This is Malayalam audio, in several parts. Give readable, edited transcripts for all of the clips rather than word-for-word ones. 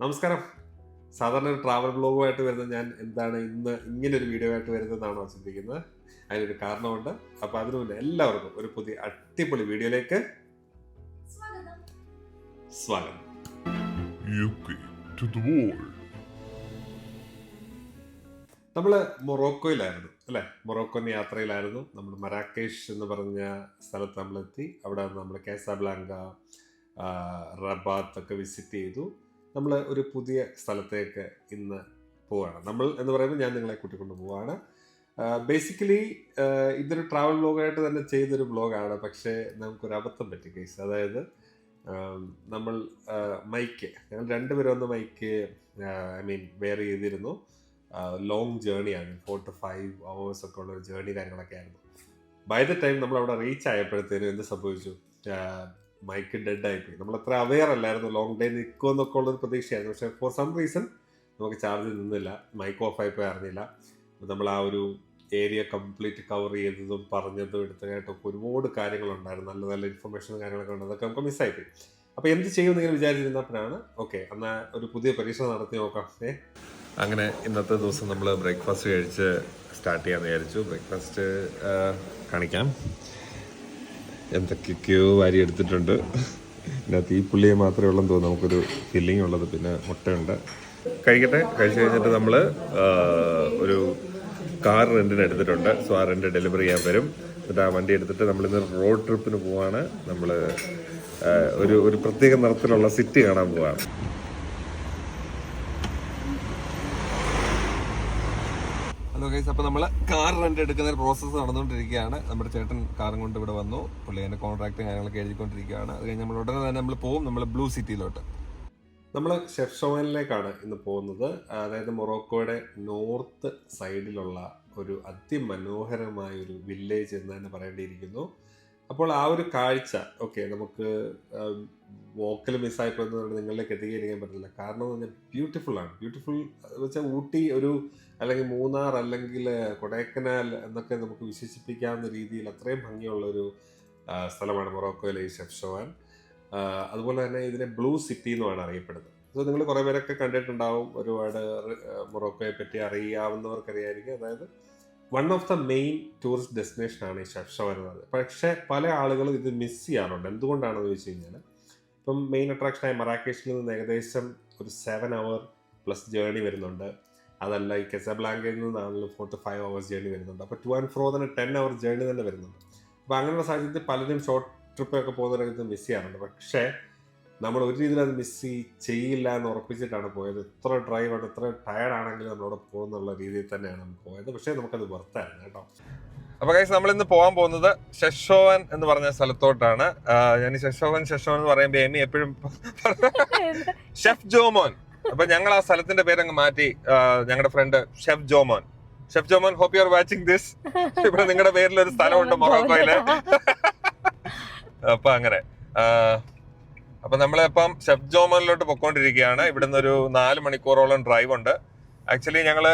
നമസ്കാരം. സാധാരണ ഒരു ട്രാവൽ ബ്ലോഗുമായിട്ട് വരുന്ന ഞാൻ എന്താണ് ഇന്ന് ഇങ്ങനൊരു വീഡിയോ ആയിട്ട് വരുന്നതെന്നാണോ ചിന്തിക്കുന്നത്? അതിനൊരു കാരണമുണ്ട്. അപ്പോൾ അതിനു മുന്നേ എല്ലാവർക്കും ഒരു പുതിയ അടിപൊളി വീഡിയോയിലേക്ക് സ്വാഗതം. നമ്മൾ മൊറോക്കോയിലായിരുന്നു അല്ലേ? മൊറോക്കോൻ യാത്രയിലായിരുന്നു. നമ്മൾ മരാക്കേഷ് എന്ന് പറഞ്ഞ സ്ഥലത്ത് നമ്മളെത്തി. അവിടെ നമ്മൾ കാസാബ്ലാങ്ക, റബാത്ത് ഒക്കെ വിസിറ്റ് ചെയ്തു. നമ്മൾ ഒരു പുതിയ സ്ഥലത്തേക്ക് ഇന്ന് പോവുകയാണ്. നമ്മൾ എന്ന് പറയുമ്പോൾ ഞാൻ നിങ്ങളെ കൂട്ടിക്കൊണ്ട് പോവുകയാണ്. ബേസിക്കലി ഇതൊരു ട്രാവൽ ബ്ലോഗായിട്ട് തന്നെ ചെയ്തൊരു ബ്ലോഗാണ്. പക്ഷേ നമുക്കൊരു അബദ്ധം പറ്റി കേസ്. അതായത് നമ്മൾ ഞങ്ങൾ രണ്ടുപേരും ഒന്ന് മൈക്ക് വെയർ ചെയ്തിരുന്നു. ലോങ് ജേണിയാണ്, 4 to 5 hours ഒക്കെ ഉള്ള ഒരു ജേണി കാര്യങ്ങളൊക്കെ ആയിരുന്നു. ബൈ ദ ടൈം നമ്മൾ അവിടെ റീച്ച് ആയപ്പോഴത്തേനും എന്ത് സംഭവിച്ചു? മൈക്ക് ഡെഡ് ആയിപ്പോയി. നമ്മൾ അത്ര അവെയർ അല്ലായിരുന്നു ലോങ് ഡേ നിൽക്കുമെന്നൊക്കെ ഉള്ളൊരു പ്രതീക്ഷയായിരുന്നു. പക്ഷേ ഫോർ സം റീസൺ നമുക്ക് ചാർജ് നിന്നില്ല, മൈക്ക് ഓഫ് ആയിപ്പോയി അറിഞ്ഞില്ല. നമ്മൾ ആ ഒരു ഏരിയ കംപ്ലീറ്റ് കവർ ചെയ്തതും പറഞ്ഞതും എടുത്തതായിട്ടൊക്കെ ഒരുപാട് കാര്യങ്ങളുണ്ടായിരുന്നു, നല്ല നല്ല ഇൻഫർമേഷനും കാര്യങ്ങളൊക്കെ ഉണ്ട്. അതൊക്കെ നമുക്ക് മിസ്സായിപ്പോയി. അപ്പോൾ എന്ത് ചെയ്യുമെന്ന് ഇങ്ങനെ വിചാരിച്ചിരുന്നപ്പോഴാണ് എന്നാൽ ഒരു പുതിയ പരീക്ഷ നടത്തി നോക്കാം. അങ്ങനെ ഇന്നത്തെ ദിവസം നമ്മൾ ബ്രേക്ക്ഫാസ്റ്റ് കഴിച്ച് സ്റ്റാർട്ട് ചെയ്യാമെന്ന് വിചാരിച്ചു. ബ്രേക്ക്ഫാസ്റ്റ് കാണിക്കാം. എന്തൊക്കെയൊക്കെയോ വാരി എടുത്തിട്ടുണ്ട്. ഇതിനകത്ത് ഈ പുള്ളിയെ മാത്രമേ ഉള്ളെന്ന് തോന്നുന്നു നമുക്കൊരു ഫില്ലിംഗ് ഉള്ളത്. പിന്നെ മുട്ടയുണ്ട്. കഴിക്കട്ടെ. കഴിച്ചു കഴിഞ്ഞിട്ട് നമ്മൾ ഒരു കാർ റെൻറ്റിന് എടുത്തിട്ടുണ്ട്. സോ ആ റെൻറ്റ് ഡെലിവറി ചെയ്യാൻ വരും. എന്നിട്ട് ആ വണ്ടി എടുത്തിട്ട് നമ്മളിന്ന് റോഡ് ട്രിപ്പിന് പോവാണ്. നമ്മൾ ഒരു പ്രത്യേക നിറത്തിലുള്ള സിറ്റി കാണാൻ പോവാണ്. ഹലോ ഗൈസ്, അപ്പോൾ നമ്മൾ കാർ റെന്റ് എടുക്കുന്ന ഒരു പ്രോസസ്സ് നടന്നുകൊണ്ടിരിക്കുകയാണ്. നമ്മുടെ ചേട്ടൻ കാറും കൊണ്ട് ഇവിടെ വന്നു. പുള്ളി അതിൻ്റെ കോൺട്രാക്റ്റും കാര്യങ്ങളൊക്കെ എഴുതിക്കൊണ്ടിരിക്കുകയാണ്. അത് കഴിഞ്ഞ് നമ്മൾ ഉടനെ തന്നെ നമ്മൾ പോകും, നമ്മൾ ബ്ലൂ സിറ്റിയിലോട്ട്. നമ്മൾ ഷെഫ്ഷോവനിലേക്കാണ് ഇന്ന് പോകുന്നത്. അതായത് മൊറോക്കോയുടെ നോർത്ത് സൈഡിലുള്ള ഒരു അതിമനോഹരമായ ഒരു വില്ലേജ് എന്ന് തന്നെ പറയേണ്ടിയിരിക്കുന്നു. അപ്പോൾ ആ ഒരു കാഴ്ച നമുക്ക് വോക്കൽ മിസ്സായിപ്പോയെന്നുകൊണ്ട് നിങ്ങളിലേക്ക് എത്തിക്കാൻ പറ്റില്ല. കാരണം എന്ന് പറഞ്ഞാൽ ബ്യൂട്ടിഫുൾ എന്ന് വെച്ചാൽ ഊട്ടി അല്ലെങ്കിൽ മൂന്നാർ അല്ലെങ്കിൽ കൊടൈക്കനാൽ എന്നൊക്കെ നമുക്ക് വിശേഷിപ്പിക്കാവുന്ന രീതിയിൽ അത്രയും ഭംഗിയുള്ളൊരു സ്ഥലമാണ് മൊറോക്കോയിലെ ഈ ഷെഫ്ഷോവൻ. അതുപോലെ തന്നെ ഇതിനെ ബ്ലൂ സിറ്റി എന്നുമാണ് അറിയപ്പെടുന്നത്. സോ നിങ്ങൾ കുറേ പേരൊക്കെ കണ്ടിട്ടുണ്ടാവും, ഒരുപാട് മൊറോക്കോയെ പറ്റി അറിയാവുന്നവർക്കറിയായിരിക്കും. അതായത് one of the main tourist ഡെസ്റ്റിനേഷനാണ് ഈ ഷെഫ്ഷോവൻ എന്നത്. പക്ഷേ പല ആളുകളും ഇത് മിസ് ചെയ്യാറുണ്ട്. എന്തുകൊണ്ടാണെന്ന് ചോദിച്ചു കഴിഞ്ഞാൽ, ഇപ്പം മെയിൻ അട്രാക്ഷനായ മറാക്കേഷിൽ നിന്ന് ഏകദേശം ഒരു 7 hour പ്ലസ് ജേർണി വരുന്നുണ്ട്. അതല്ല ഈ കസാബ്ലാങ്കയിൽ നിന്നാണെങ്കിലും 4 to 5 hours ജേർണി വരുന്നുണ്ട്. അപ്പോൾ 2 and 4 തന്നെ 10 hour ജേർണി തന്നെ വരുന്നുണ്ട്. അപ്പോൾ അങ്ങനെയുള്ള സാഹചര്യത്തിൽ പലരും ഷോർട്ട് ട്രിപ്പൊക്കെ പോകുന്നവരൊക്കെ മിസ് ചെയ്യാറുണ്ട്. പക്ഷേ നമ്മൾ ഒരു രീതിയിൽ അത് മിസ് ചെയ്യില്ല എന്ന് ഉറപ്പിച്ചിട്ടാണ് പോയത്. എത്ര ഡ്രൈവാണ്, എത്ര ടയർഡാണെങ്കിലും നമ്മളവിടെ പോകുന്നുള്ള രീതിയിൽ തന്നെയാണ് നമ്മൾ പോയത്. പക്ഷേ നമുക്കത് വർത്തായിരുന്നു കേട്ടോ. അപ്പോൾ ഗൈസ്, നമ്മളിന്ന് പോകാൻ പോകുന്നത് ഷെഫ്ഷോവൻ എന്ന് പറഞ്ഞ സ്ഥലത്തോട്ടാണ്. ഞാൻ ഷെഫ്ഷോവൻ എന്ന് പറയുമ്പോൾ എമി എപ്പോഴും ഷെഫ് ജോമോൻ. അപ്പൊ ഞങ്ങൾ ആ സ്ഥലത്തിന്റെ പേരങ്ങ് മാറ്റി. ഞങ്ങളുടെ friend chef Jomon, hope you are watching this. ഇവിടെ നിങ്ങളുടെ പേരിൽ ഒരു സ്ഥലമുണ്ട് മൊറോക്കോയില്. അപ്പൊ അങ്ങനെ അപ്പൊ നമ്മളിപ്പം ഷെഫ് ജോമോനിലോട്ട് പൊക്കോണ്ടിരിക്കുകയാണ്. ഇവിടുന്ന് ഒരു 4 മണിക്കൂറോളം ഡ്രൈവ് ഉണ്ട്. ആക്ച്വലി ഞങ്ങള്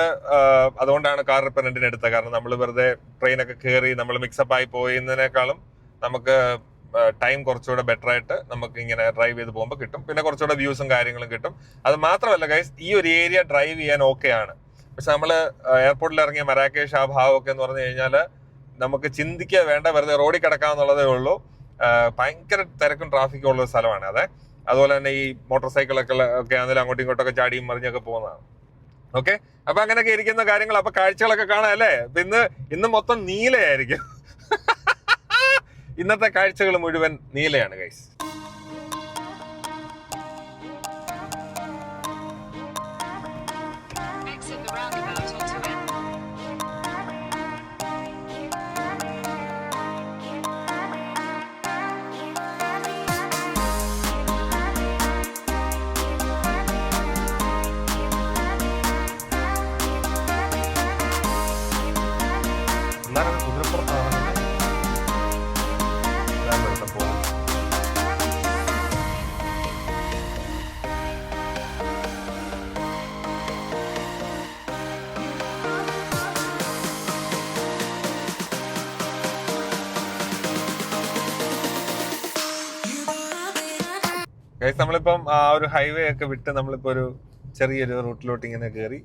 അതുകൊണ്ടാണ് കാർ റെന്റിന് എടുത്തത്. കാരണം നമ്മൾ വെറുതെ ട്രെയിനൊക്കെ കയറി നമ്മൾ മിക്സപ്പ് ആയി പോയതിനേക്കാളും നമുക്ക് ടൈം കുറച്ചുകൂടെ ബെറ്റർ ആയിട്ട് നമുക്ക് ഇങ്ങനെ ഡ്രൈവ് ചെയ്ത് പോകുമ്പോൾ കിട്ടും. പിന്നെ കുറച്ചുകൂടെ വ്യൂസും കാര്യങ്ങളും കിട്ടും. അത് മാത്രമല്ല ഗൈസ്, ഈ ഒരു ഏരിയ ഡ്രൈവ് ചെയ്യാൻ ഓക്കെയാണ്. പക്ഷെ നമ്മൾ എയർപോർട്ടിൽ ഇറങ്ങിയ മരാക്കേഷ് ആ ഭാവമൊക്കെ എന്ന് പറഞ്ഞു കഴിഞ്ഞാൽ നമുക്ക് ചിന്തിക്കുക വേണ്ട, വെറുതെ റോഡിൽ കിടക്കാമെന്നുള്ളതേ ഉള്ളൂ. ഭയങ്കര തിരക്കും ട്രാഫിക്കും ഉള്ള ഒരു സ്ഥലമാണ്. അതുപോലെ തന്നെ ഈ മോട്ടോർ സൈക്കിളൊക്കെ ആണെങ്കിലും അങ്ങോട്ടും ഇങ്ങോട്ടൊക്കെ ചാടിയും മറിഞ്ഞൊക്കെ പോകുന്നതാണ്. ഓക്കെ, അപ്പൊ അങ്ങനെയൊക്കെ ഇരിക്കുന്ന കാര്യങ്ങൾ. അപ്പൊ കാഴ്ചകളൊക്കെ കാണാം അല്ലേ? ഇന്ന് മൊത്തം നീലയായിരിക്കും. ഇന്നത്തെ കാഴ്ചകൾ മുഴുവൻ നീലയാണ് ഗൈസ്. നമ്മളിപ്പം ആ ഒരു ഹൈവേ ഒക്കെ വിട്ട് നമ്മളിപ്പോ ഒരു ചെറിയൊരു റൂട്ടിലോട്ട് ഇങ്ങനെ കയറി,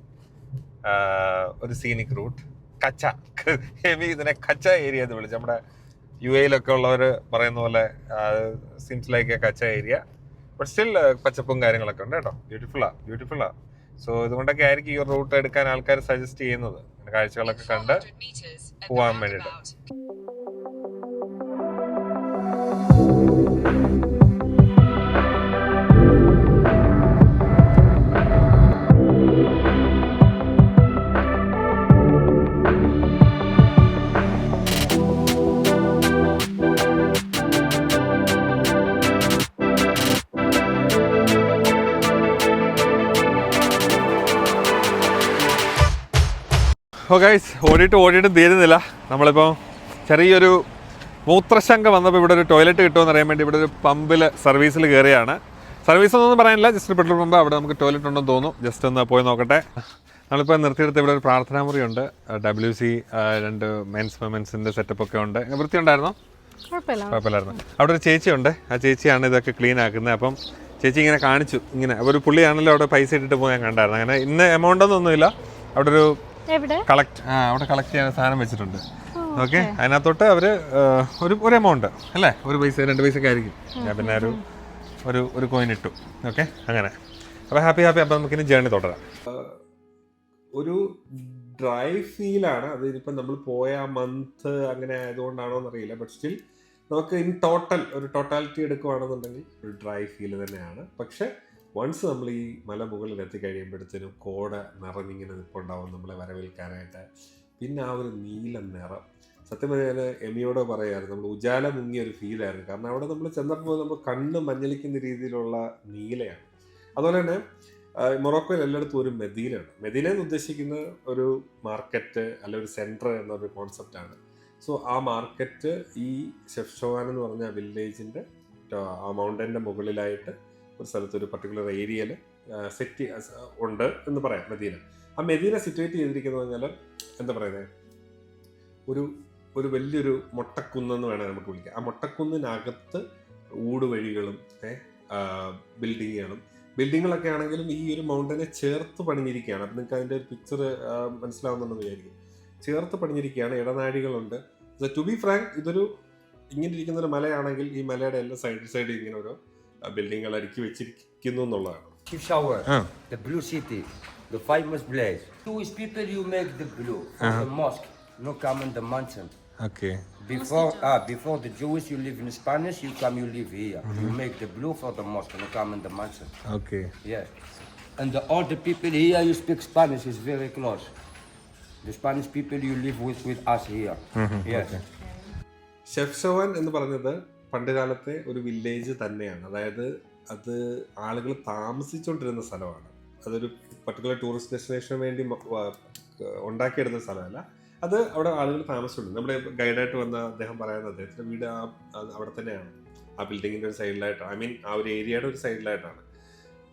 ഒരു സീനിക് റൂട്ട്, കച്ച ഹെവി, ഇതിനെ കച്ച ഏരിയ എന്ന് വിളിച്ചു. നമ്മുടെ UAE ഉള്ളവർ പറയുന്ന പോലെ സീംസ് ലൈക്ക് കച്ച ഏരിയ, ബട്ട് സ്റ്റിൽ പച്ചപ്പും കാര്യങ്ങളൊക്കെ ഉണ്ട് കേട്ടോ. ബ്യൂട്ടിഫുള്ളാ. സോ ഇതുകൊണ്ടൊക്കെ ആയിരിക്കും ഈ റൂട്ട് എടുക്കാൻ ആൾക്കാർ സജസ്റ്റ് ചെയ്യുന്നത്, കാഴ്ചകളൊക്കെ കണ്ട് പോവാൻ വേണ്ടിയിട്ട്. ഓടിയിട്ട് തീരുന്നില്ല. നമ്മളിപ്പോൾ ചെറിയൊരു മൂത്രശങ്ക വന്നപ്പോൾ ഇവിടെ ഒരു ടോയ്ലറ്റ് കിട്ടുമെന്ന് അറിയാൻ വേണ്ടി ഇവിടെ ഒരു പമ്പിൽ സർവീസിൽ കയറിയാണ്. സർവീസ് ഒന്നും പറയാനില്ല, ജസ്റ്റ് പെട്രോൾ പമ്പ്. അവിടെ നമുക്ക് ടോയ്ലറ്റ് ഉണ്ടെന്ന് തോന്നുന്നു. ജസ്റ്റ് ഒന്ന് പോയി നോക്കട്ടെ. നമ്മളിപ്പോൾ നിർത്തിയെടുത്ത് ഇവിടെ ഒരു പ്രാർത്ഥനാ മുറിയുണ്ട്. WC 2 മെൻസ് വിമൻസിൻ്റെ സെറ്റപ്പൊക്കെ ഉണ്ട്. വൃത്തി ഉണ്ടായിരുന്നോ? കുഴപ്പമില്ലായിരുന്നു. അവിടെ ഒരു ചേച്ചിയുണ്ട്. ആ ചേച്ചിയാണ് ഇതൊക്കെ ക്ലീൻ ആക്കുന്നത്. അപ്പം ചേച്ചി ഇങ്ങനെ കാണിച്ചു, ഇങ്ങനെ ഒരു പുള്ളിയാണല്ലോ അവിടെ പൈസ ഇട്ടിട്ട് പോയി ഞാൻ കണ്ടായിരുന്നു. അങ്ങനെ ഇന്ന എമൗണ്ട് ഒന്നുമില്ല, അവിടെ ഒരു അവിടെ കളക്ട് ചെയ്യാൻ സാധനം വെച്ചിട്ടുണ്ട്. ഓക്കെ, അതിനകത്തോട്ട് അവര് ഒരു എമൗണ്ട് അല്ലേ, 1 പൈസ 2 പൈസ ഒക്കെ ആയിരിക്കും. ഞാൻ പിന്നെ ഒരു കോയിൻ ഇട്ടു. ഓക്കെ, അങ്ങനെ. അപ്പോൾ ഹാപ്പി. അപ്പം നമുക്കിനി ജേർണി തുടരാം. ഒരു ഡ്രൈ ഫീലാണ്. അതിനിപ്പം നമ്മൾ പോയ മന്ത് അങ്ങനെ ആയതുകൊണ്ടാണോ എന്നറിയില്ല, ബട്ട് സ്റ്റിൽ നമുക്ക് ഇൻ ടോട്ടൽ ഒരു ടോട്ടാലിറ്റി എടുക്കുകയാണെന്നുണ്ടെങ്കിൽ ഒരു ഡ്രൈ ഫീൽ തന്നെയാണ്. പക്ഷെ വൺസ് നമ്മൾ ഈ മലമുകളിൽ എത്തിക്കഴിയുമ്പോഴത്തേനും കോട നിറഞ്ഞിങ്ങനെ നിൽപ്പുണ്ടാവും നമ്മളെ വരവേൽക്കാനായിട്ട്. പിന്നെ ആ ഒരു നീല നിറം, സത്യം പറഞ്ഞാൽ എമിയോട് പറയാറ് നമ്മൾ ഉജാല മുങ്ങിയ ഒരു ഫീലായിരുന്നു. കാരണം അവിടെ നമ്മൾ ചെന്നപ്പോൾ നമ്മൾ കണ്ണ് മഞ്ഞളിക്കുന്ന രീതിയിലുള്ള നീലയാണ്. അതുപോലെ തന്നെ മൊറോക്കോയിൽ എല്ലായിടത്തും ഒരു മെദീനയാണ്. മെദീന എന്ന് ഉദ്ദേശിക്കുന്ന ഒരു മാർക്കറ്റ് അല്ല ഒരു സെൻറ്റർ എന്നൊരു കോൺസെപ്റ്റാണ്. സോ ആ മാർക്കറ്റ് ഈ ഷെഫ്ഷോവാൻ എന്ന് പറഞ്ഞ വില്ലേജിൻ്റെ ആ മൗണ്ടൻ്റെ മുകളിലായിട്ട് ഒരു സ്ഥലത്ത് ഒരു പർട്ടിക്കുലർ ഏരിയയിൽ സെറ്റ് ഉണ്ട് എന്ന് പറയാം മെദീന. ആ മെദീന സിറ്റുവേറ്റ് ചെയ്തിരിക്കുന്നത് പറഞ്ഞാൽ എന്താ പറയുന്നത്, ഒരു വലിയൊരു മൊട്ടക്കുന്നെന്ന് വേണേൽ നമുക്ക് വിളിക്കാം. ആ മൊട്ടക്കുന്നിനകത്ത് ഊടുവഴികളും ബിൽഡിങ്ങുകളൊക്കെ ആണെങ്കിലും ഈ ഒരു മൗണ്ടനെ ചേർത്ത് പണിഞ്ഞിരിക്കുകയാണ്. അപ്പം നിങ്ങൾക്ക് അതിൻ്റെ ഒരു പിക്ചർ മനസ്സിലാവുന്നുണ്ടെന്ന് വിചാരിക്കും. ചേർത്ത് പണിഞ്ഞിരിക്കുകയാണ്, ഇടനാഴികളുണ്ട്. ടു ബി ഫ്രാങ്ക്, ഇതൊരു ഇങ്ങനെ ഇരിക്കുന്ന ഒരു മലയാണെങ്കിൽ ഈ മലയുടെ എല്ലാ സൈഡ് ഇങ്ങനെ ഓരോ ബിൽഡിങ്ങുകൾ അടുക്കി വെച്ചിരിക്കുന്നു എന്നുള്ളതാണ്. The blue city, the famous place. Jewish people, you make the blue for the mosque, no come in the mountain. Okay. Before the Jewish, you live in Spanish, you live here. You make the blue for the mosque, no come in the mountain. Okay. Yeah. And all the people here, you speak Spanish, is very close. The Spanish people, you live with us here. Yes. Okay. ഷെഫ്ഷോവാൻ എന്ന് പറഞ്ഞത് പണ്ട് കാലത്തെ ഒരു വില്ലേജ് തന്നെയാണ്. അതായത് അത് ആളുകൾ താമസിച്ചുകൊണ്ടിരുന്ന സ്ഥലമാണ്. അതൊരു പർട്ടിക്കുലർ ടൂറിസ്റ്റ് ഡെസ്റ്റിനേഷന് വേണ്ടി ഉണ്ടാക്കിയെടുത്ത സ്ഥലമല്ല. അത് അവിടെ ആളുകൾ താമസിച്ചിട്ടുണ്ട്. നമ്മുടെ ഗൈഡായിട്ട് വന്ന അദ്ദേഹം പറയുന്നത് അദ്ദേഹത്തിൻ്റെ വീട് അവിടെ തന്നെയാണ്, ആ ബിൽഡിങ്ങിൻ്റെ ഒരു സൈഡിലായിട്ടാണ്. ആ ഒരു ഏരിയയുടെ ഒരു സൈഡിലായിട്ടാണ്.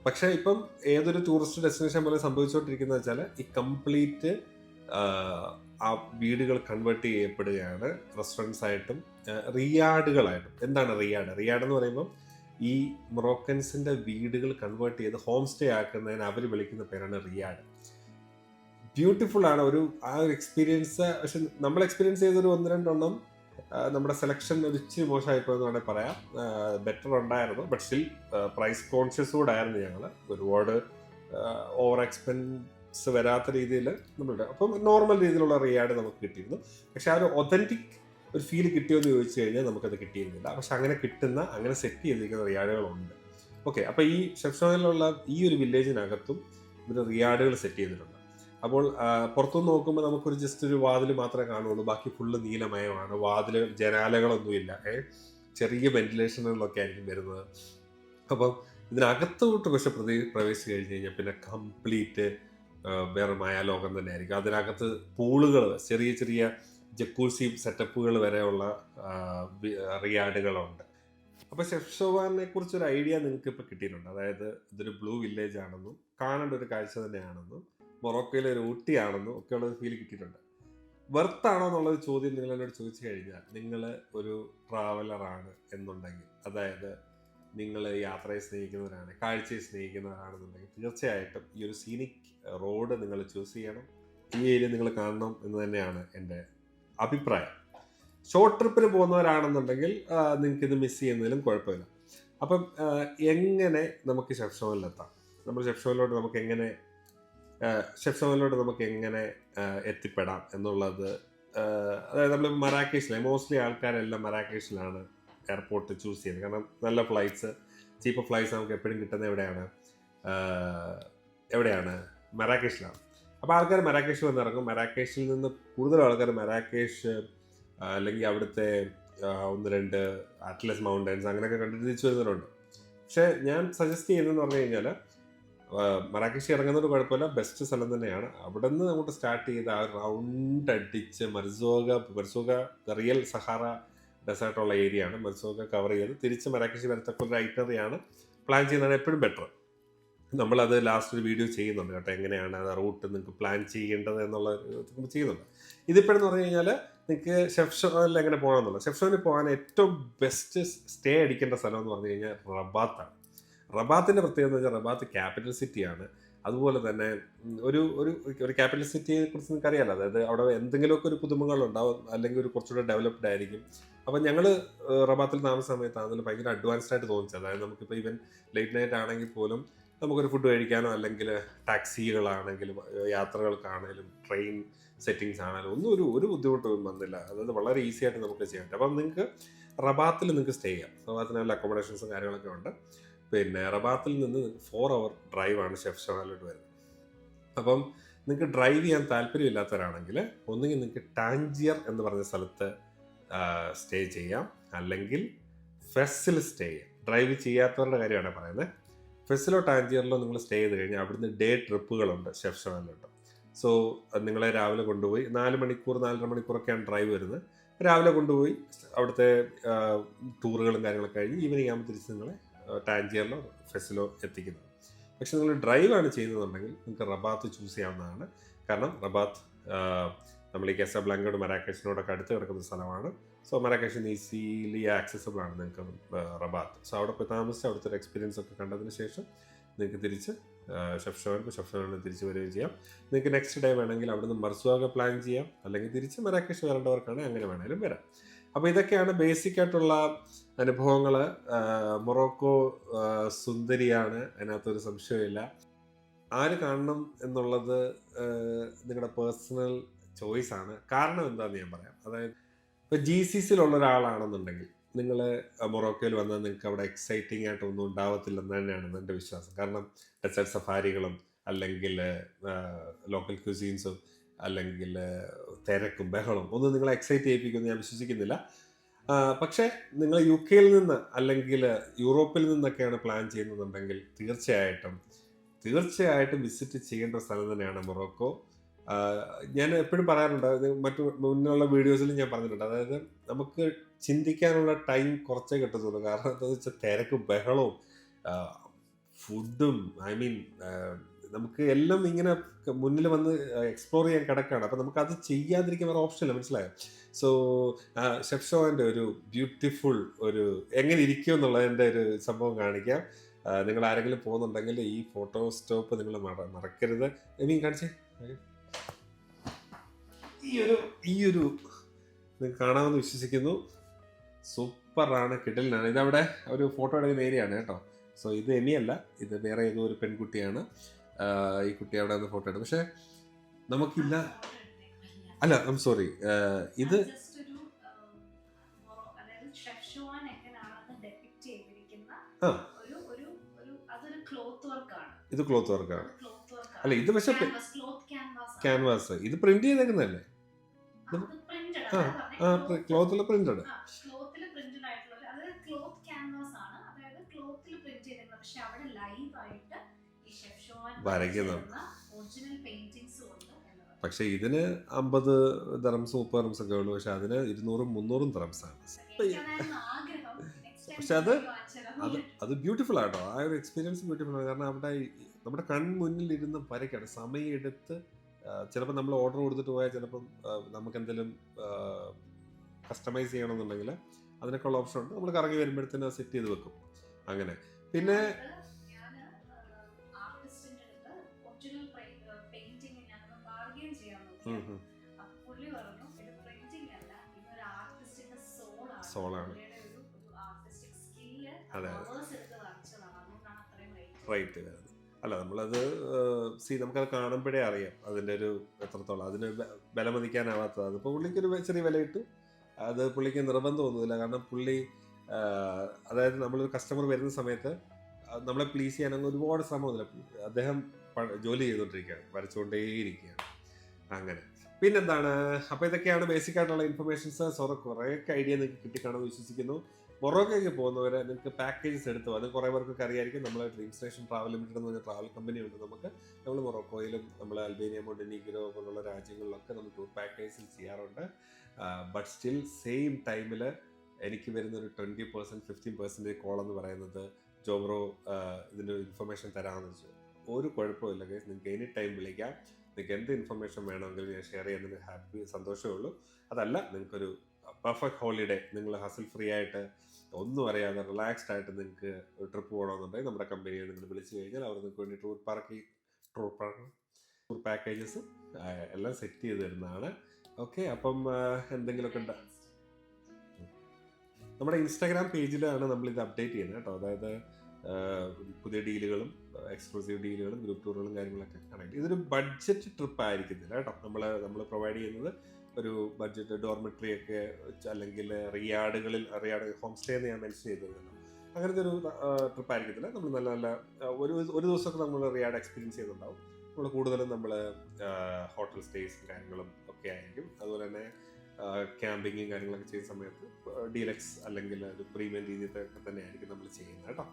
പക്ഷേ ഇപ്പം ഏതൊരു ടൂറിസ്റ്റ് ഡെസ്റ്റിനേഷൻ പോലെ സംഭവിച്ചുകൊണ്ടിരിക്കുന്നത് വെച്ചാൽ ഈ കംപ്ലീറ്റ് ആ വീടുകൾ കൺവേർട്ട് ചെയ്യപ്പെടുകയാണ് റെസ്റ്റോറൻറ്റ്സ് ആയിട്ടും റിയാഡുകളായിട്ടും. എന്താണ് റിയാഡ് എന്ന് പറയുമ്പം ഈ മൊറോക്കൻസിൻ്റെ വീടുകൾ കൺവേർട്ട് ചെയ്ത് ഹോം സ്റ്റേ ആക്കുന്നതിന് അവർ വിളിക്കുന്ന പേരാണ് റിയാഡ്. ബ്യൂട്ടിഫുൾ ആണ് ആ ഒരു എക്സ്പീരിയൻസ്. പക്ഷെ നമ്മൾ എക്സ്പീരിയൻസ് ചെയ്തൊരു 1-2 നമ്മുടെ സെലക്ഷൻ ഒരു ഇച്ചിരി മോശമായിപ്പോയെന്ന് വേണമെങ്കിൽ പറയാം. ബെറ്റർ ഉണ്ടായിരുന്നു, ബട്ട് സ്റ്റിൽ പ്രൈസ് കോൺഷ്യസ് കൂടെ ആയിരുന്നു ഞങ്ങൾ. ഒരുപാട് ഓവർ എക്സ്പെൻസ് വരാത്ത രീതിയിൽ നമ്മളുടെ അപ്പം നോർമൽ രീതിയിലുള്ള റിയാഡ് നമുക്ക് കിട്ടിയിരുന്നു. പക്ഷെ ആ ഒരു ഒതൻറ്റിക് ഒരു ഫീൽ കിട്ടിയോ എന്ന് ചോദിച്ചു കഴിഞ്ഞാൽ നമുക്കത് കിട്ടിയിരുന്നില്ല. പക്ഷെ അങ്ങനെ സെറ്റ് ചെയ്തിരിക്കുന്ന റിയാഡുകളുണ്ട്. ഓക്കെ, അപ്പോൾ ഈ ഷെഫ്ഷോനിലുള്ള ഈ ഒരു വില്ലേജിനകത്തും ഇവർ റിയാഡുകൾ സെറ്റ് ചെയ്തിട്ടുണ്ട്. അപ്പോൾ പുറത്തുനിന്ന് നോക്കുമ്പോൾ നമുക്കൊരു ജസ്റ്റ് ഒരു വാതിൽ മാത്രമേ കാണുള്ളൂ, ബാക്കി ഫുള്ള് നീലമയമാണ്. ജനാലകളൊന്നുമില്ല, ചെറിയ വെന്റിലേഷനുകളൊക്കെ ആയിരിക്കും വരുന്നത്. അപ്പം ഇതിനകത്തോട്ട് പക്ഷെ പ്രവേശിച്ച് കഴിഞ്ഞ് കഴിഞ്ഞാൽ പിന്നെ കംപ്ലീറ്റ് വേറെ മായാലോകം തന്നെ ആയിരിക്കും. അതിനകത്ത് പൂളുകൾ, ചെറിയ ചെറിയ ജക്കൂസി സെറ്റപ്പുകൾ വരെയുള്ള റിയാഡുകളുണ്ട്. അപ്പോൾ ഷെഫ്ഷോവാനെ കുറിച്ചൊരു ഐഡിയ നിങ്ങൾക്ക് ഇപ്പോൾ കിട്ടിയിട്ടുണ്ട്. അതായത് ഇതൊരു ബ്ലൂ വില്ലേജ് ആണെന്നും കാണേണ്ട ഒരു കാഴ്ച തന്നെയാണെന്നും മൊറോക്കോയിലെ ഒരു ഊട്ടിയാണെന്നും ഒക്കെയുള്ളൊരു ഫീൽ കിട്ടിയിട്ടുണ്ട്. വെർത്താണോ എന്നുള്ളൊരു ചോദ്യം നിങ്ങൾ എന്നോട് ചോദിച്ചു കഴിഞ്ഞാൽ, നിങ്ങൾ ഒരു ട്രാവലറാണ് എന്നുണ്ടെങ്കിൽ, അതായത് നിങ്ങൾ യാത്രയെ സ്നേഹിക്കുന്നവരാണ്, കാഴ്ചയെ സ്നേഹിക്കുന്നവരാണെന്നുണ്ടെങ്കിൽ തീർച്ചയായിട്ടും ഈ ഒരു സീനിക് റോഡ് നിങ്ങൾ ചൂസ് ചെയ്യണം. ഈ ഏരിയ നിങ്ങൾ കാണണം എന്ന് തന്നെയാണ് എൻ്റെ അഭിപ്രായം. ഷോർട്ട് ട്രിപ്പിന് പോകുന്നവരാണെന്നുണ്ടെങ്കിൽ നിങ്ങൾക്ക് ഇത് മിസ് ചെയ്യുന്നതിലും കുഴപ്പമില്ല. അപ്പം എങ്ങനെ നമുക്ക് ഷെഫ്ഷോനിലെത്താം, നമ്മൾ ഷെഫ്ഷോനിലോട്ട് നമുക്ക് എങ്ങനെ എത്തിപ്പെടാം എന്നുള്ളത്, അതായത് നമ്മൾ മറാക്കേഷിലെ മോസ്റ്റ്ലി ആൾക്കാരെല്ലാം മറാക്കേഷിലാണ് എയർപോർട്ട് ചൂസ് ചെയ്യുന്നത്. കാരണം നല്ല ഫ്ലൈറ്റ്സ്, ചീപ്പ് ഫ്ലൈറ്റ്സ് നമുക്ക് എപ്പോഴും കിട്ടുന്നത് എവിടെയാണ് മറാക്കേഷിലാണ്. അപ്പോൾ ആൾക്കാർ മറാക്കേഷ് വന്നിറങ്ങും. മറാക്കേഷിൽ നിന്ന് കൂടുതൽ ആൾക്കാർ മറാക്കേഷ് അല്ലെങ്കിൽ അവിടുത്തെ 1-2 അറ്റ്ലസ് മൗണ്ടൻസ് അങ്ങനെയൊക്കെ കണ്ടിട്ട് തിരിച്ചു വരുന്നവരുണ്ട്. പക്ഷേ ഞാൻ സജസ്റ്റ് ചെയ്യുന്നതെന്ന് പറഞ്ഞു കഴിഞ്ഞാൽ മറാക്കേഷ് ഇറങ്ങുന്നത് കുഴപ്പമില്ല, ബെസ്റ്റ് സ്ഥലം തന്നെയാണ്. അവിടെ നിന്ന് അങ്ങോട്ട് സ്റ്റാർട്ട് ചെയ്ത് ആ റൗണ്ട് അടിച്ച് മെർസോഗ റിയൽ സഹാറ ഡെസേർട്ടുള്ള ഏരിയ ആണ്. മെർസോഗ കവർ ചെയ്ത് തിരിച്ച് മറാക്കേഷ് വരത്തക്ക ഒരു ഐറ്ററിയാണ് പ്ലാൻ ചെയ്യുന്നതാണ് എപ്പോഴും ബെറ്റർ. നമ്മളത് ലാസ്റ്റ് ഒരു വീഡിയോ ചെയ്യുന്നുണ്ട് കേട്ടോ, എങ്ങനെയാണ് അത് റൂട്ട് നിങ്ങൾക്ക് പ്ലാൻ ചെയ്യേണ്ടത് എന്നുള്ള ചെയ്യുന്നുണ്ട്. ഇതിപ്പോഴെന്ന് പറഞ്ഞു കഴിഞ്ഞാൽ നിങ്ങൾക്ക് ഷെഫ്ഷോനിൽ എങ്ങനെ പോകണമെന്നുള്ളത്, ഷെഫ്ഷോനിൽ പോകാൻ ഏറ്റവും ബെസ്റ്റ് സ്റ്റേ അടിക്കേണ്ട സ്ഥലം എന്ന് പറഞ്ഞു കഴിഞ്ഞാൽ റബാത്താണ്. റബാത്തിൻ്റെ പ്രത്യേകത എന്ന് വെച്ചാൽ റബാത്ത് ക്യാപിറ്റൽ സിറ്റിയാണ്. അതുപോലെ തന്നെ ഒരു ഒരു ക്യാപിറ്റൽ സിറ്റിയെ കുറിച്ച് നിങ്ങൾക്ക് അറിയാമല്ലോ, അതായത് അവിടെ എന്തെങ്കിലുമൊക്കെ ഒരു പുതുമകളുണ്ടാവും, അല്ലെങ്കിൽ ഒരു കുറച്ചുകൂടെ ഡെവലപ്ഡ് ആയിരിക്കും. അപ്പം ഞങ്ങൾ റബാത്തിൽ താമസ സമയത്താണെങ്കിലും ഭയങ്കര അഡ്വാൻസ്ഡ് ആയിട്ട് തോന്നിച്ചത്. അതായത് നമുക്കിപ്പോൾ ഈവൻ ലേറ്റ് നൈറ്റ് ആണെങ്കിൽ പോലും നമുക്കൊരു ഫുഡ് കഴിക്കാനോ അല്ലെങ്കിൽ ടാക്സികളാണെങ്കിലും യാത്രകൾക്കാണെങ്കിലും ട്രെയിൻ സെറ്റിങ്സ് ആണെങ്കിലും ഒന്നും ഒരു ബുദ്ധിമുട്ടും വന്നില്ല. അതായത് വളരെ ഈസി ആയിട്ട് നമുക്ക് ചെയ്യാൻ പറ്റും. അപ്പം നിങ്ങൾക്ക് റബാത്തിൽ നിങ്ങൾക്ക് സ്റ്റേ ചെയ്യാം. റബാത്തിന് നല്ല അക്കോമഡേഷൻസും കാര്യങ്ങളൊക്കെ ഉണ്ട്. പിന്നെ റബാത്തിൽ നിന്ന് 4 hour ഡ്രൈവാണ് ഷെഫ്ഷോനിലോട്ട് വരുന്നത്. അപ്പം നിങ്ങൾക്ക് ഡ്രൈവ് ചെയ്യാൻ താല്പര്യമില്ലാത്തവരാണെങ്കിൽ ഒന്നുകിൽ നിങ്ങൾക്ക് ടാഞ്ചിയർ എന്ന് പറഞ്ഞ സ്ഥലത്ത് സ്റ്റേ ചെയ്യാം, അല്ലെങ്കിൽ ഫെസ്സിൽ സ്റ്റേ ചെയ്യാം. ഡ്രൈവ് ചെയ്യാത്തവരുടെ കാര്യമാണ് പറയുന്നത്. ഫെസ്സിലോ ടാഞ്ചിയറിലോ നിങ്ങൾ സ്റ്റേ ചെയ്ത് കഴിഞ്ഞാൽ അവിടുന്ന് ഡേ ട്രിപ്പുകളുണ്ട് ഷെഫ്ഷോനിലോട്ട്. സോ നിങ്ങളെ രാവിലെ കൊണ്ടുപോയി 4-4.5 മണിക്കൂറൊക്കെയാണ് ഡ്രൈവ് വരുന്നത്. രാവിലെ കൊണ്ടുപോയി അവിടുത്തെ ടൂറുകളും കാര്യങ്ങളൊക്കെ കഴിഞ്ഞ് ഈവനിങ് ആകുമ്പോൾ തിരിച്ച് നിങ്ങളെ ടാഞ്ചിയറിലോ ഫെസ്സിലോ എത്തിക്കുന്നത്. പക്ഷെ നിങ്ങൾ ഡ്രൈവാണ് ചെയ്യുന്നതെന്നുണ്ടെങ്കിൽ നിങ്ങൾക്ക് റബാത്ത് ചൂസ് ചെയ്യാവുന്നതാണ്. കാരണം റബാത്ത് നമ്മൾ ഈ കസാബ്ലാങ്കയോട് മറാക്കേഷിനോടൊക്കെ അടുത്ത് കിടക്കുന്ന സ്ഥലമാണ്. സോ മറാക്കേഷിന് ഈസിലി ആക്സസിബിൾ ആണ് നിങ്ങൾക്ക് റബാത്ത്. സോ അവിടെ പോയി താമസിച്ച് അവിടുത്തെ ഒരു എക്സ്പീരിയൻസ് ഒക്കെ കണ്ടതിന് ശേഷം നിങ്ങൾക്ക് തിരിച്ച് ഷെഫ്ഷോനിൽ തിരിച്ച് വരികയും ചെയ്യാം. നിങ്ങൾക്ക് നെക്സ്റ്റ് ഡേ വേണമെങ്കിൽ അവിടുന്ന് മർസുവാഗ പ്ലാൻ ചെയ്യാം, അല്ലെങ്കിൽ തിരിച്ച് മറാക്കേഷ് വരേണ്ടവർക്കാണെങ്കിൽ അങ്ങനെ വേണമെങ്കിലും വരാം. അപ്പോൾ ഇതൊക്കെയാണ് ബേസിക് ആയിട്ടുള്ള അനുഭവങ്ങൾ. മൊറോക്കോ സുന്ദരിയാണ്, അതിനകത്തൊരു സംശയമില്ല. ആര് കാണണം എന്നുള്ളത് നിങ്ങളുടെ പേഴ്സണൽ ചോയ്സ് ആണ്. കാരണം എന്താണെന്ന് ഞാൻ പറയാം. അതായത് ഇപ്പോൾ GCCയിലുള്ള ഒരാളാണെന്നുണ്ടെങ്കിൽ നിങ്ങൾ മൊറോക്കോയിൽ വന്നാൽ നിങ്ങൾക്ക് അവിടെ എക്സൈറ്റിംഗ് ആയിട്ടൊന്നും ഉണ്ടാവത്തില്ലെന്ന് തന്നെയാണ് എൻ്റെ വിശ്വാസം. കാരണം ഡെസേർട്ട് സഫാരികളും അല്ലെങ്കിൽ ലോക്കൽ ക്യൂസീൻസും അല്ലെങ്കിൽ തിരക്കും ബഹളവും ഒന്നും നിങ്ങളെ എക്സൈറ്റ് ചെയ്യിപ്പിക്കുമെന്ന് ഞാൻ വിശ്വസിക്കുന്നില്ല. പക്ഷേ നിങ്ങൾ UK നിന്ന് അല്ലെങ്കിൽ യൂറോപ്പിൽ നിന്നൊക്കെയാണ് പ്ലാൻ ചെയ്യുന്നതെന്നുണ്ടെങ്കിൽ തീർച്ചയായിട്ടും വിസിറ്റ് ചെയ്യേണ്ട സ്ഥലം തന്നെയാണ് മൊറോക്കോ. ഞാൻ എപ്പോഴും പറയാറുണ്ട്, മറ്റു മുന്നുള്ള വീഡിയോസിലും ഞാൻ പറഞ്ഞിട്ടുണ്ട്, അതായത് നമുക്ക് ചിന്തിക്കാനുള്ള ടൈം കുറച്ചേ കിട്ടത്തുള്ളൂ. കാരണം എന്താണെന്ന് വെച്ചാൽ തിരക്കും ബഹളവും ഫുഡും നമുക്ക് എല്ലാം ഇങ്ങനെ മുന്നിൽ വന്ന് എക്സ്പ്ലോർ ചെയ്യാൻ കിടക്കുകയാണ്. അപ്പം നമുക്കത് ചെയ്യാതിരിക്കാൻ വേറെ ഓപ്ഷനില്ല, മനസ്സിലായോ? സോ ഷെഫ്ഷോൻ്റെ ഒരു ബ്യൂട്ടിഫുൾ ഒരു എങ്ങനെ ഇരിക്കും എന്നുള്ളതിൻ്റെ ഒരു സംഭവം കാണിക്കാം. നിങ്ങൾ ആരെങ്കിലും പോകുന്നുണ്ടെങ്കിൽ ഈ ഫോട്ടോ സ്റ്റോപ്പ് നിങ്ങൾ മറക്കരുത്. കാണിച്ചേ, ഈ ഒരു നിങ്ങൾക്ക് കാണാമെന്ന് വിശ്വസിക്കുന്നു. സൂപ്പറാണ്, കിടലിനാണ്. ഇതവിടെ ഒരു ഫോട്ടോ എടുക്കുന്ന ഏരിയ ആണ് കേട്ടോ. സോ ഇത് എമിയല്ല, ഇത് വേറെ ഏതോ ഒരു പെൺകുട്ടിയാണ്. ഈ കുട്ടി അവിടെ നിന്ന് ഫോട്ടോ എടുക്കും. പക്ഷെ നമുക്കില്ല, അല്ല ഐ എം സോറി, ഇത് ഇത് ക്ലോത്ത് വർക്കാണ്. അല്ല ഇത് പക്ഷെ ക്യാൻവാസ്, ഇത് പ്രിന്റ് ചെയ്തേക്കുന്നതല്ലേ? ക്ലോത്തിൽ പ്രിന്റഡ് വരയ്ക്കുന്നുണ്ട്. പക്ഷെ ഇതിന് 50 dirhams 30 dirhams ഒക്കെ ഉള്ളു. പക്ഷെ അതിന് 200-300 dirhams ആണ്. പക്ഷെ അത് ബ്യൂട്ടിഫുൾ ആട്ടോ. ആ ഒരു എക്സ്പീരിയൻസ് ബ്യൂട്ടിഫുൾ ആണ്. കാരണം അവിടെ നമ്മുടെ കൺമുന്നിൽ ഇരുന്ന് വരയ്ക്കാണ്, സമയമെടുത്ത്. ചിലപ്പോൾ നമ്മൾ ഓർഡർ കൊടുത്തിട്ട് പോയാൽ ചിലപ്പം നമുക്ക് എന്തെങ്കിലും കസ്റ്റമൈസ് ചെയ്യണമെന്നുണ്ടെങ്കിൽ അതിനൊക്കെ ഉള്ള ഓപ്ഷൻ ഉണ്ട്. നമ്മൾ കറങ്ങി വരുമ്പോഴത്തേനും സെറ്റ് ചെയ്ത് വെക്കും. അങ്ങനെ. പിന്നെ സോളാണ്. അതെ, റൈറ്റ് വരുന്നത്. അല്ല, നമ്മളത് നമുക്കത് കാണുമ്പോഴേ അറിയാം അതിൻ്റെ ഒരു എത്രത്തോളം അതിന് വിലമതിക്കാനാവാത്തത്. അതിപ്പോൾ പുള്ളിക്കൊരു ചെറിയ വില ഇട്ടു, അത് പുള്ളിക്ക് നിർബന്ധമൊന്നുമില്ല. കാരണം പുള്ളി അതായത് നമ്മളൊരു കസ്റ്റമർ വരുന്ന സമയത്ത് നമ്മളെ പ്ലീസ് ചെയ്യാനൊന്നും ഒരുപാട് ശ്രമമൊന്നുമില്ല. അദ്ദേഹം ജോലി ചെയ്തുകൊണ്ടിരിക്കുകയാണ്, വരച്ചുകൊണ്ടേയിരിക്കുകയാണ്. അങ്ങനെ പിന്നെന്താണ്, അപ്പോൾ ഇതൊക്കെയാണ് ബേസിക് ആയിട്ടുള്ള ഇൻഫർമേഷൻസ്. കുറേയൊക്കെ ഐഡിയ നിങ്ങൾക്ക് കിട്ടിക്കാണെന്ന് വിശ്വസിക്കുന്നു. മൊറോക്കോയ്ക്ക് പോകുന്നവരെ നിങ്ങൾക്ക് പാക്കേജസ് എടുത്തു, അത് കുറേ പേർക്കൊക്കെ അറിയായിരിക്കും. നമ്മൾ ഡ്രീം സ്റ്റേഷൻ ട്രാവൽ ലിമിറ്റഡ് എന്ന് പറഞ്ഞ ട്രാവൽ കമ്പനി ഉണ്ട് നമുക്ക്. നമ്മൾ മൊറോക്കോയിലും നമ്മൾ അൽബേനിയ, മൊണ്ടനീഗ്രോ പോലുള്ള രാജ്യങ്ങളിലൊക്കെ നമ്മൾ ടൂർ പാക്കേജ് ചെയ്യാറുണ്ട്. ബട്ട് സ്റ്റിൽ സെയിം ടൈമിൽ എനിക്ക് വരുന്നൊരു 20% 15% കോൾ എന്ന് പറയുന്നത് ജോബ്രോ ഇതിൻ്റെ ഇൻഫർമേഷൻ തരാമെന്ന് വെച്ചു. ഒരു കുഴപ്പമില്ല ഗൈസ്, നിങ്ങൾക്ക് എനി ടൈം വിളിക്കാം. നിങ്ങൾക്ക് എന്ത് ഇൻഫർമേഷൻ വേണമെങ്കിലും ഞാൻ ഷെയർ ചെയ്യുന്നതിന് സന്തോഷമേ ഉള്ളൂ. അതല്ല, നിങ്ങൾക്കൊരു പെർഫെക്റ്റ് ഹോളിഡേ, നിങ്ങൾ ഹസിൽ ഫ്രീ ആയിട്ട് ഒന്നും അറിയാതെ റിലാക്സ്ഡ് ആയിട്ട് നിങ്ങൾക്ക് ട്രിപ്പ് പോകണമെന്നുണ്ടെങ്കിൽ നമ്മുടെ കമ്പനിയെ നിങ്ങൾ വിളിച്ചു കഴിഞ്ഞാൽ അവർ നിങ്ങൾക്ക് വേണ്ടി ടൂർ പാക്കേജസ് എല്ലാം സെറ്റ് ചെയ്ത് തരുന്നതാണ്. ഓക്കെ, അപ്പം എന്തെങ്കിലുമൊക്കെ ഉണ്ട്. നമ്മുടെ ഇൻസ്റ്റാഗ്രാം പേജിലാണ് നമ്മളിത് അപ്ഡേറ്റ് ചെയ്യുന്നത് കേട്ടോ. അതായത് പുതിയ ഡീലുകളും എക്സ്ക്ലൂസീവ് ഡീലുകളും ഗ്രൂപ്പ് ടൂറുകളും കാര്യങ്ങളൊക്കെ കണക്ട്. ഇതൊരു ബഡ്ജറ്റ് ട്രിപ്പ് ആയിരിക്കുന്നില്ല കേട്ടോ. നമ്മൾ പ്രൊവൈഡ് ചെയ്യുന്നത് ഒരു ബഡ്ജറ്റ് ഡോർമെട്രി ഒക്കെ അല്ലെങ്കിൽ റിയാഡ് ഹോം സ്റ്റേ എന്ന് ഞാൻ മെൻഷൻ ചെയ്തിരുന്നല്ലോ, അങ്ങനത്തെ ഒരു ട്രിപ്പ് ആയിരിക്കത്തില്ല. നമ്മൾ നല്ല നല്ല ഒരു ദിവസമൊക്കെ നമ്മൾ റിയാഡ് എക്സ്പീരിയൻസ് ചെയ്യുന്നുണ്ടാവും. നമ്മൾ കൂടുതലും നമ്മൾ ഹോട്ടൽ സ്റ്റേസും കാര്യങ്ങളും ഒക്കെ ആയിരിക്കും. അതുപോലെ തന്നെ ക്യാമ്പിങ്ങും കാര്യങ്ങളൊക്കെ ചെയ്യുന്ന സമയത്ത് ഡീലക്സ് അല്ലെങ്കിൽ ഒരു പ്രീമിയം രീതിയിലൊക്കെ തന്നെ ആയിരിക്കും നമ്മൾ ചെയ്യുന്നത് കേട്ടോ.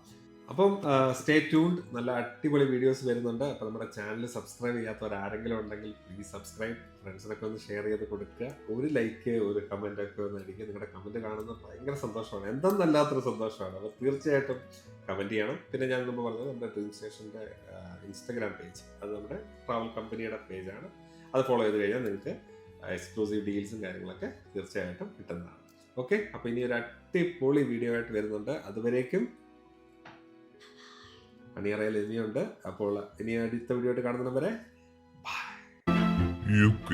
അപ്പം സ്റ്റേ ട്യൂൺഡ്, നല്ല അടിപൊളി വീഡിയോസ് വരുന്നുണ്ട്. അപ്പോൾ നമ്മുടെ ചാനൽ സബ്സ്ക്രൈബ് ചെയ്യാത്തവർ ആരെങ്കിലും ഉണ്ടെങ്കിൽ പ്ലീസ് സബ്സ്ക്രൈബ്, ഫ്രണ്ട്സിനൊക്കെ ഒന്ന് ഷെയർ ചെയ്ത് കൊടുക്കുക. ഒരു ലൈക്ക്, ഒരു കമൻ്റ് ഒക്കെ ഒന്ന് അടിക്കുക. നിങ്ങളുടെ കമൻറ്റ് കാണുന്നത് ഭയങ്കര സന്തോഷമാണ്, എന്തെന്നല്ലാത്തൊരു സന്തോഷമാണ്. അപ്പോൾ തീർച്ചയായിട്ടും കമൻറ്റ് ചെയ്യണം. പിന്നെ ഞാൻ മുമ്പ് പറഞ്ഞത് നമ്മുടെ ഡ്രീം സ്റ്റേഷൻ്റെ ഇൻസ്റ്റാഗ്രാം പേജ്, അത് നമ്മുടെ ട്രാവൽ കമ്പനിയുടെ പേജാണ്. അത് ഫോളോ ചെയ്ത് കഴിഞ്ഞാൽ നിങ്ങൾക്ക് എക്സ്ക്ലൂസീവ് ഡീൽസും കാര്യങ്ങളൊക്കെ തീർച്ചയായിട്ടും കിട്ടുന്നതാണ്. ഓക്കെ, അപ്പോൾ ഇനി ഒരു അടിപൊളി വീഡിയോ ആയിട്ട് വരുന്നുണ്ട്. അതുവരേക്കും അണിയറയിൽ ഇനിയുണ്ട്. അപ്പോൾ ഇനി അടുത്ത വീഡിയോ ആയിട്ട് കാണുന്നവരെ by. UK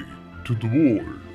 to the world.